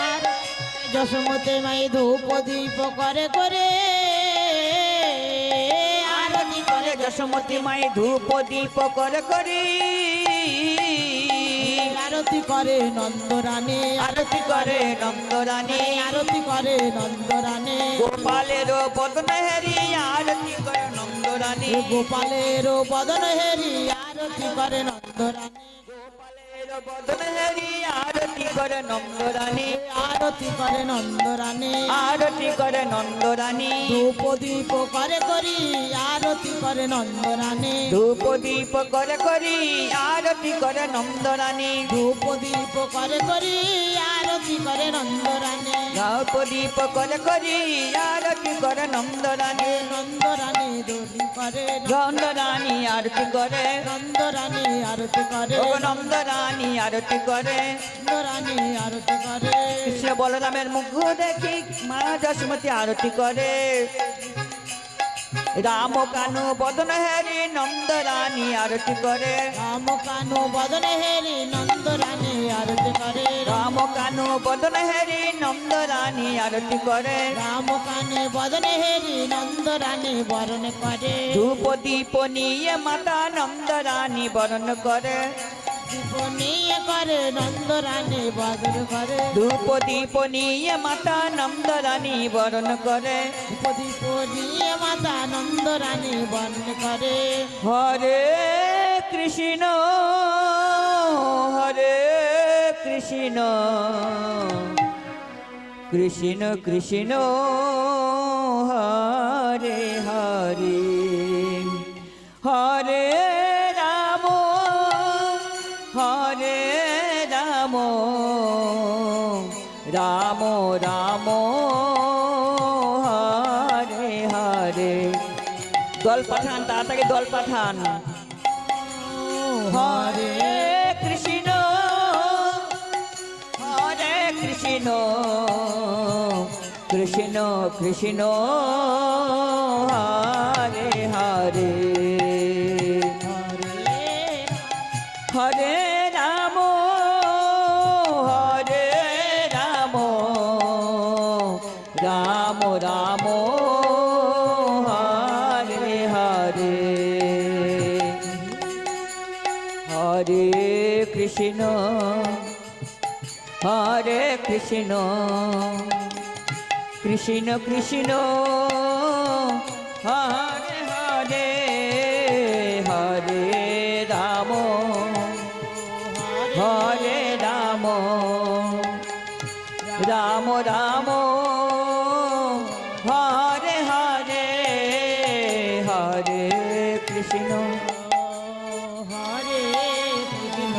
আর যশোমতী মাই ধূপ দীপ করে করে আরতি করে যশোমতী মাই ধূপ দীপ করে করি আরতি করে নন্দরানী আরতি করে নন্দরানী আরতি করে নন্দরানী গোপালের বদন হেরি আরতি করে নন্দরানী গোপালের বদন হেরি আরতি করে নন্দরানী গোপালের বদন হেরি আরতি করে নন্দরানী আরতি করে নন্দরানী আরতি করে নন্দরানী ধূপ দীপ করে করি আরতি করে নন্দরানী ধূপ দীপ করে করি আরতি করে নন্দরানী ধূপ দীপ করে করি আরতি করে নন্দরানী ধূপ দীপ করে করি আরতি করে নন্দরানী নন্দরানী দোলি করে নন্দরানী আরতি করে নন্দরানী আরতি করে ও নন্দরানী আরতি করে নন্দরানী আরতি করে কৃষ্ণ বলরামের মুখ দেখি মা যশোমতী আরতি করে রাম কানু বদন হেরি নন্দরানী আরতি করে রাম কানু বদন হেরি নন্দরানী আরতি করে রাম কানু বদন হেরি নন্দরানী আরতি করে রাম কানে বদন হেরি নন্দরানী বরণ করে ধূপ দীপ নিয়ে মাতা নন্দরানী বরণ করে দীপ নিয়ে করে নন্দরানী বদন করে ধূপ দীপ নিয়ে মাতা নন্দরানী বরণ করে দীপ নিয়ে মাতা নন্দরানী বরণ করে হরে কৃষ্ণ হরে কৃষ্ণ কৃষ্ণ কৃষ্ণ হরে হরে হরে রাম হরে রাম রাম রাম হরে হরে দল পাঠান তাড়াতাড়ি দল পাঠান হরে কৃষ্ণ হরে কৃষ্ণ কৃষ্ণ কৃষ্ণ হরে হরে হরে রাম হরে রাম রাম রাম হরে হরে হরে কৃষ্ণ হরে কৃষ্ণ কৃষ্ণ কৃষ্ণ হরে হরে হরে রাম হরে রাম রাম রাম হরে হরে হরে কৃষ্ণ হরে কৃষ্ণ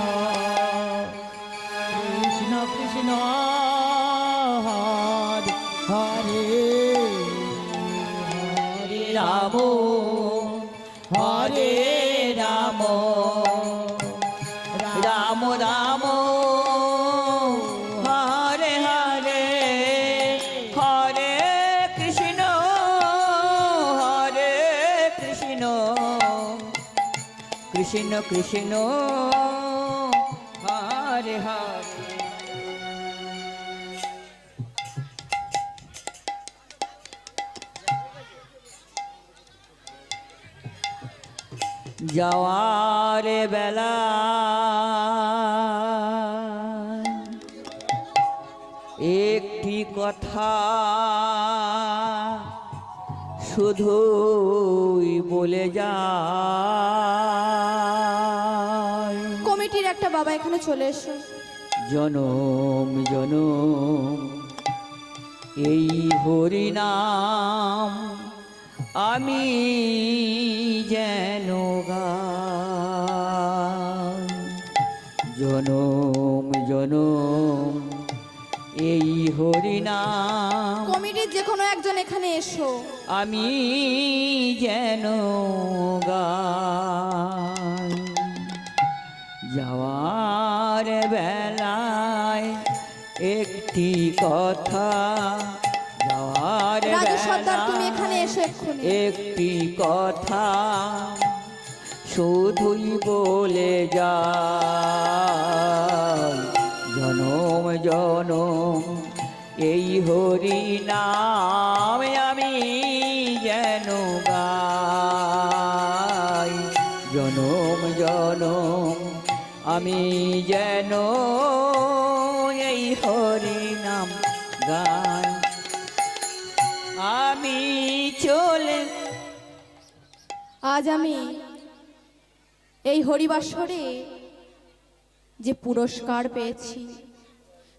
কৃষ্ণ কৃষ্ণ হরে রাম রাম রাম হরে হরে হরে কৃষ্ণ কৃষ্ণ কৃষ্ণ হরে হরে। যাওয়ার বেলা একটি কথা শুধুই বলে যায়, কমিটির একটা বাবা এখানে চলে এসো। জনম জনম এই হরি নাম আমি যেন গাই, জনম জনম এই হরি নাম কমিটির যে কোনো একজন এখানে এসো। আমি যেন গাই। যাওয়ার বেলায় একটি কথা, যাওয়ার রাজু সর্দার তুমি বেলায় এখানে এসো এক্ষুনি। একটি কথা শুধুই বলে যায়, জনম জনম এই হরি নাম আমি যেন গাই, জনম জনম আমি যেন এই হরি নাম গাই। আমি চলে আজ আমি এই হরিবাসরে যে পুরস্কার পেয়েছি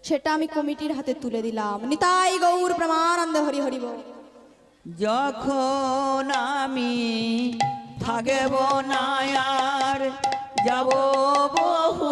সেটা আমি কমিটির হাতে তুলে দিলাম। নিতাই গৌর প্রেমানন্দ হরি হরি বল। যখন আমি থাকব না আর যাব বহু